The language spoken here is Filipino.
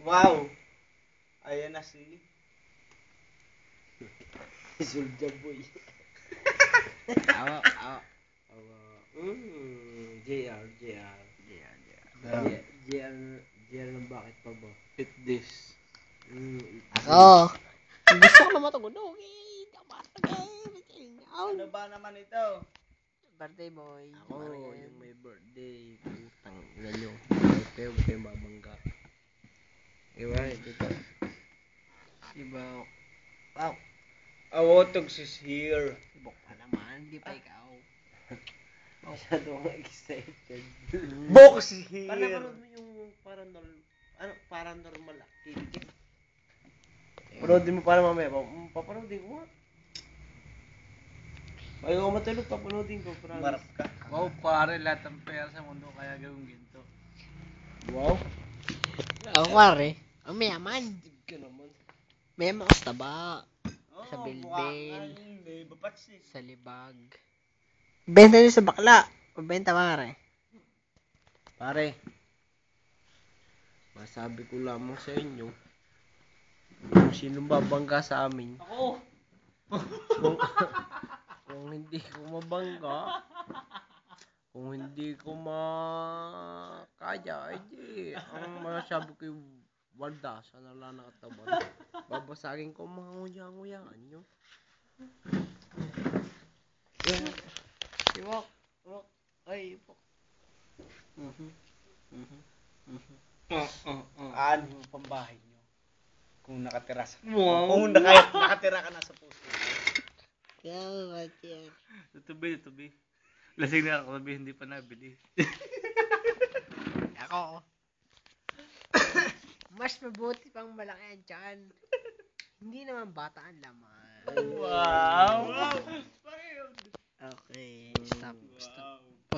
Wow! Ayan na si... Soldier boy. Awa. JR. JR ng bakit pa ba? Hit this. Ako. Gusto ko na matugod. Ano ba naman ito? Birthday boy. Ako, yung may birthday. Putang ina nyo. Huwag kayong babangga. Ito. Diba? Wow. Awotogs is here. Bok pa naman. Di pa ikaw. Masyadong excited. Box is here. Parang mo yung paranormal activity. Panoodin mo para mamaya. Papanoodin ko nga. Bago ako matulog, papanoodin ko. Marap ka. Wow, pare, lahat ng pera sa mundo kaya gawin ginto. Wow. Ako pare. Ang mayaman. Dig ka naman. Mayaman ko sa taba. Oh, Sa bilbil. Hindi, bapatsi. Sa libag. Benta niyo sa bakla. Pabenta pare. Pare. Masabi ko lamang sa inyo. Kung sinong babangga sa amin. Ako! Kung hindi ko mabangga. Kung hindi ko makaya, di ang masasabi ko yung walda sa nala ng katawan. Babasagin ko mga nguya-nguyaan nyo. Iwok. Ay, iwok. Ano yung pambahay nyo? Kung nakatira sa... Kung nakatira ka na sa puso. Kaya yan. Tutubi. Lasing na ako, hindi pa nabili. Ako. Mas mabuti pang malaki ang tiyan. Hindi naman bata ang laman. Wow!